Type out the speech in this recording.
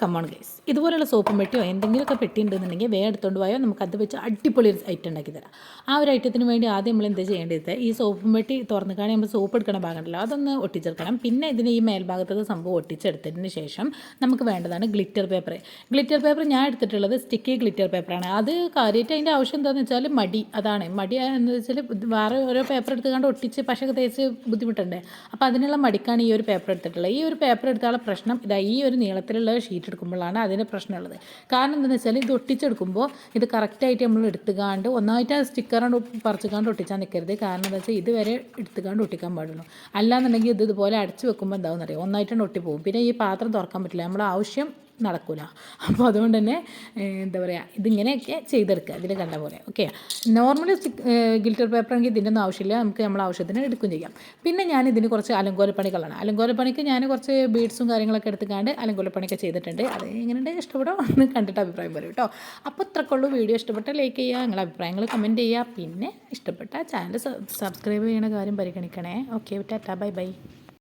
Come on guys, ഇതുപോലുള്ള സോപ്പും പെട്ടിയോ എന്തെങ്കിലുമൊക്കെ പെട്ടി ഉണ്ടെന്നുണ്ടെങ്കിൽ വേഗം എടുത്തുകൊണ്ട് പോയോ, നമുക്ക് അത് വെച്ച് അടിപൊളി ഒരു ഐറ്റം ഉണ്ടാക്കി തരാം. ആ ഒരു ഐറ്റത്തിന് വേണ്ടി ആദ്യം നമ്മൾ എന്താ ചെയ്യേണ്ടത്, ഈ സോപ്പും പെട്ടി തുറന്നു കാണി നമ്മൾ സോപ്പ് എടുക്കണ ഭാഗമുണ്ടല്ലോ അതൊന്ന് ഒട്ടിച്ചെടുക്കണം. പിന്നെ ഇതിന് ഈ മേൽഭാഗത്തത് സംഭവം ഒട്ടിച്ചെടുത്തതിന് ശേഷം നമുക്ക് വേണ്ടതാണ് ഗ്ലിറ്റർ പേപ്പർ. ഗ്ലിറ്റർ പേപ്പർ ഞാൻ എടുത്തിട്ടുള്ളത് സ്റ്റിക്കി ഗ്ലിറ്റർ പേപ്പറാണ്. അത് കാര്യമായിട്ട് അതിൻ്റെ ആവശ്യം എന്താണെന്ന് വെച്ചാൽ മടി എന്ന് വെച്ചാൽ വേറെ ഓരോ പേപ്പർ എടുത്തുകൊണ്ട് ഒട്ടിച്ച് പശയൊക്കെ തേച്ച് ബുദ്ധിമുട്ടുണ്ട്. അപ്പോൾ അതിനുള്ള മടിക്കാണ് ഈ ഒരു പേപ്പർ എടുത്തിട്ടുള്ളത്. ഈ ഒരു പേപ്പർ എടുത്താലുള്ള പ്രശ്നം ഇതാ, ഈ ഒരു നീളത്തിലുള്ള ഷീറ്റ് എടുക്കുമ്പോഴാണ് അതിന് പ്രശ്നമുള്ളത്. കാരണം എന്താണെന്ന് വെച്ചാൽ ഇത് ഒട്ടിച്ചെടുക്കുമ്പോൾ ഇത് കറക്റ്റായിട്ട് നമ്മൾ എടുത്തുകാണ്ട് ഒന്നായിട്ട് സ്റ്റിക്കറാണ്ട് പറിച്ചുകാണ്ട് ഒട്ടിച്ചാൽ നിൽക്കരുത്. കാരണം എന്താ വെച്ചാൽ ഇതുവരെ എടുത്തുകാണ്ട് ഒട്ടിക്കാൻ പാടുള്ളൂ. അല്ലാന്നുണ്ടെങ്കിൽ ഇതുപോലെ അടച്ച് വെക്കുമ്പോൾ എന്താണെന്ന് അറിയാം, ഒന്നായിട്ടാണ് ഒട്ടിപ്പോകും. പിന്നെ ഈ പാത്രം തുറക്കാൻ പറ്റില്ല, നമ്മുടെ ആവശ്യം നടക്കില്ല. അപ്പോൾ അതുകൊണ്ട് തന്നെ എന്താ പറയുക, ഇതിങ്ങനെയൊക്കെ ചെയ്തെടുക്കുക ഇതിൽ കണ്ട പോലെ. ഓക്കെ, നോർമലി ഗിൽറ്റർ പേപ്പർ ആണെങ്കിൽ ഇതിൻ്റെ ഒന്നും ആവശ്യമില്ല, നമുക്ക് നമ്മളെ ആവശ്യത്തിന് എടുക്കുകയും ചെയ്യാം. പിന്നെ ഞാൻ ഇതിന് കുറച്ച് അലങ്കോലപ്പണികളാണ്. അലങ്കോലപ്പണിക്ക് ഞാൻ കുറച്ച് ബീഡ്സും കാര്യങ്ങളൊക്കെ എടുത്തുകൊണ്ട് അലങ്കോലപ്പണിയൊക്കെ ചെയ്തിട്ടുണ്ട്. അത് എങ്ങനെയുണ്ട്, ഇഷ്ടപ്പെടോ ഒന്ന് കണ്ടിട്ട് അഭിപ്രായം പറയും കേട്ടോ. അപ്പോൾ ഇത്രക്കുള്ളൂ. വീഡിയോ ഇഷ്ടപ്പെട്ടാൽ ലൈക്ക് ചെയ്യുക, നിങ്ങളുടെ അഭിപ്രായങ്ങൾ കമൻറ്റ് ചെയ്യുക. പിന്നെ ഇഷ്ടപ്പെട്ട ചാനൽ സബ്സ്ക്രൈബ് ചെയ്യണ കാര്യം പരിഗണിക്കണേ. Okay, tata, bye by.